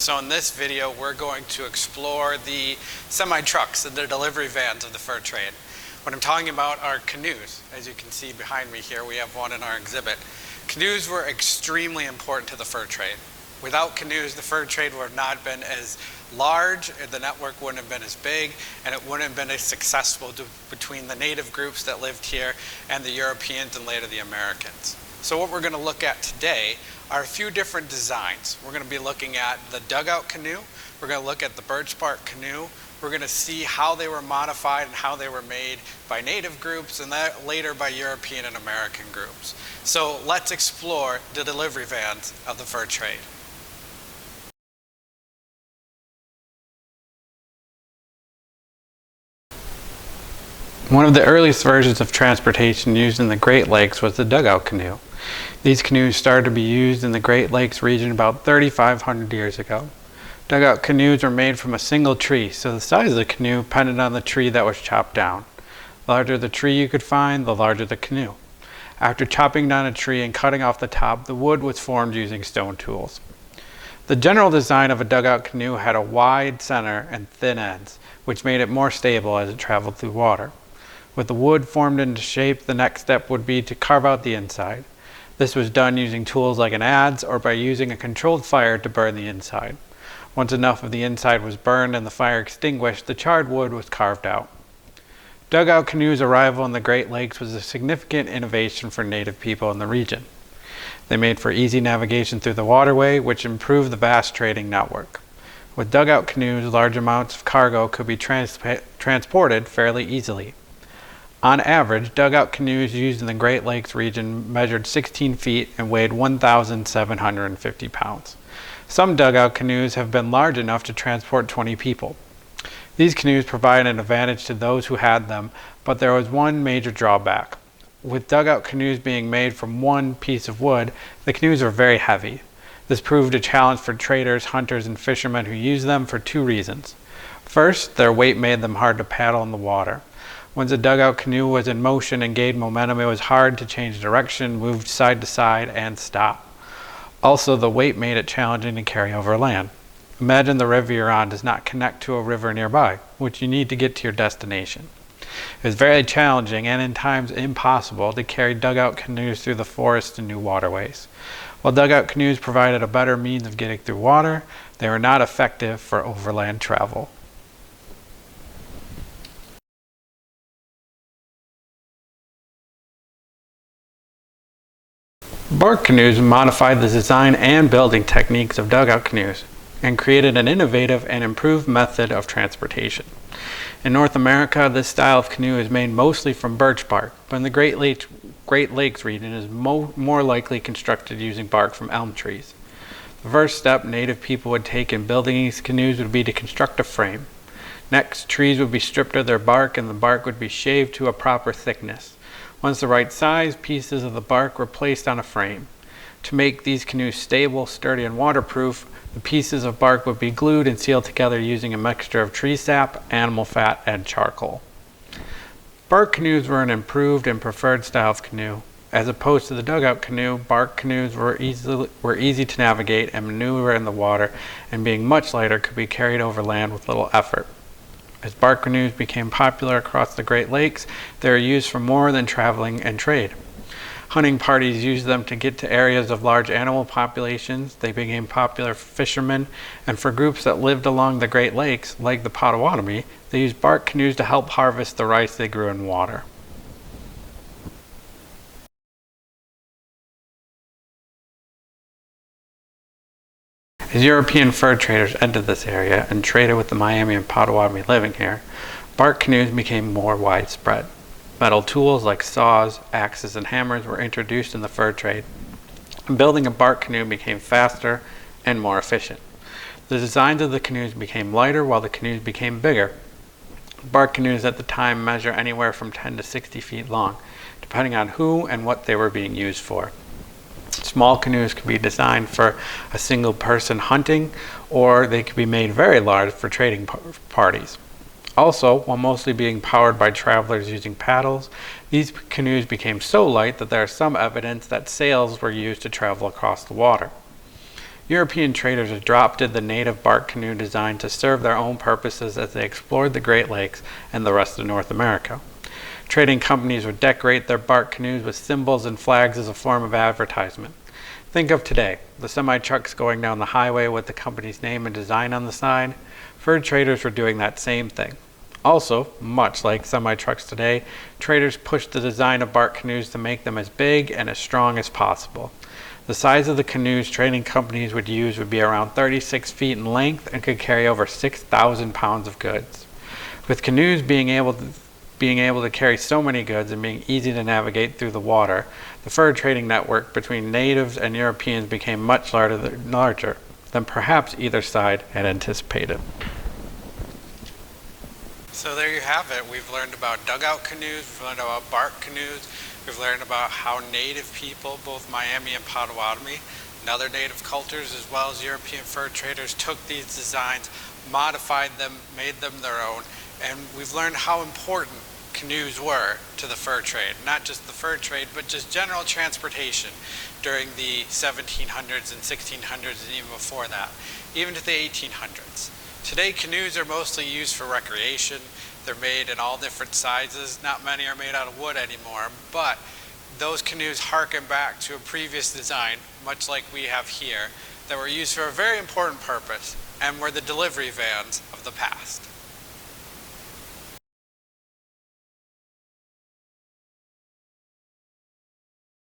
So in this video, we're going to explore the semi-trucks and the delivery vans of the fur trade. What I'm talking about are canoes. As you can see behind me here, we have one in our exhibit. Canoes were extremely important to the fur trade. Without canoes, the fur trade would have not been as large, the network wouldn't have been as big, and it wouldn't have been as successful between the native groups that lived here and the Europeans and later the Americans. So what we're going to look at today are a few different designs. We're going to be looking at the dugout canoe, we're going to look at the birch bark canoe, we're going to see how they were modified and how they were made by native groups and that later by European and American groups. So let's explore the delivery vans of the fur trade. One of the earliest versions of transportation used in the Great Lakes was the dugout canoe. These canoes started to be used in the Great Lakes region about 3,500 years ago. Dugout canoes were made from a single tree, so the size of the canoe depended on the tree that was chopped down. The larger the tree you could find, the larger the canoe. After chopping down a tree and cutting off the top, the wood was formed using stone tools. The general design of a dugout canoe had a wide center and thin ends, which made it more stable as it traveled through water. With the wood formed into shape, the next step would be to carve out the inside. This was done using tools like an adze or by using a controlled fire to burn the inside. Once enough of the inside was burned and the fire extinguished, the charred wood was carved out. Dugout canoes' arrival in the Great Lakes was a significant innovation for native people in the region. They made for easy navigation through the waterway, which improved the vast trading network. With dugout canoes, large amounts of cargo could be transported fairly easily. On average, dugout canoes used in the Great Lakes region measured 16 feet and weighed 1,750 pounds. Some dugout canoes have been large enough to transport 20 people. These canoes provide an advantage to those who had them, but there was one major drawback. With dugout canoes being made from one piece of wood, the canoes were very heavy. This proved a challenge for traders, hunters, and fishermen who used them for two reasons. First, their weight made them hard to paddle in the water. Once a dugout canoe was in motion and gained momentum, it was hard to change direction, move side to side, and stop. Also, the weight made it challenging to carry over land. Imagine the river you're on does not connect to a river nearby, which you need to get to your destination. It was very challenging and in times impossible to carry dugout canoes through the forest and new waterways. While dugout canoes provided a better means of getting through water, they were not effective for overland travel. Bark canoes modified the design and building techniques of dugout canoes and created an innovative and improved method of transportation. In North America, this style of canoe is made mostly from birch bark, but in the Great Lakes region is more likely constructed using bark from elm trees. The first step native people would take in building these canoes would be to construct a frame. Next, trees would be stripped of their bark and the bark would be shaved to a proper thickness. Once the right size, pieces of the bark were placed on a frame. To make these canoes stable, sturdy, and waterproof, the pieces of bark would be glued and sealed together using a mixture of tree sap, animal fat, and charcoal. Bark canoes were an improved and preferred style of canoe. As opposed to the dugout canoe, bark canoes were easy to navigate and maneuver in the water, and being much lighter could be carried over land with little effort. As bark canoes became popular across the Great Lakes, they were used for more than traveling and trade. Hunting parties used them to get to areas of large animal populations. They became popular for fishermen, and for groups that lived along the Great Lakes, like the Potawatomi, they used bark canoes to help harvest the rice they grew in water. As European fur traders entered this area and traded with the Miami and Potawatomi living here, bark canoes became more widespread. Metal tools like saws, axes, and hammers were introduced in the fur trade, and building a bark canoe became faster and more efficient. The designs of the canoes became lighter while the canoes became bigger. Bark canoes at the time measure anywhere from 10 to 60 feet long, depending on who and what they were being used for. Small canoes could be designed for a single person hunting, or they could be made very large for trading parties. Also, while mostly being powered by travelers using paddles, these canoes became so light that there is some evidence that sails were used to travel across the water. European traders adopted the native bark canoe design to serve their own purposes as they explored the Great Lakes and the rest of North America. Trading companies would decorate their bark canoes with symbols and flags as a form of advertisement. Think of today, the semi-trucks going down the highway with the company's name and design on the side. Fur traders were doing that same thing. Also, much like semi-trucks today, traders pushed the design of bark canoes to make them as big and as strong as possible. The size of the canoes trading companies would use would be around 36 feet in length and could carry over 6,000 pounds of goods. With canoes being able to carry so many goods and being easy to navigate through the water, the fur trading network between natives and Europeans became much larger than perhaps either side had anticipated. So there you have it. We've learned about dugout canoes, we've learned about bark canoes, we've learned about how native people, both Miami and Potawatomi, and other native cultures as well as European fur traders took these designs, modified them, made them their own, and we've learned how important canoes were to the fur trade. Not just the fur trade, but just general transportation during the 1700s and 1600s and even before that, even to the 1800s. Today, canoes are mostly used for recreation. They're made in all different sizes. Not many are made out of wood anymore, but those canoes harken back to a previous design, much like we have here, that were used for a very important purpose and were the delivery vans of the past.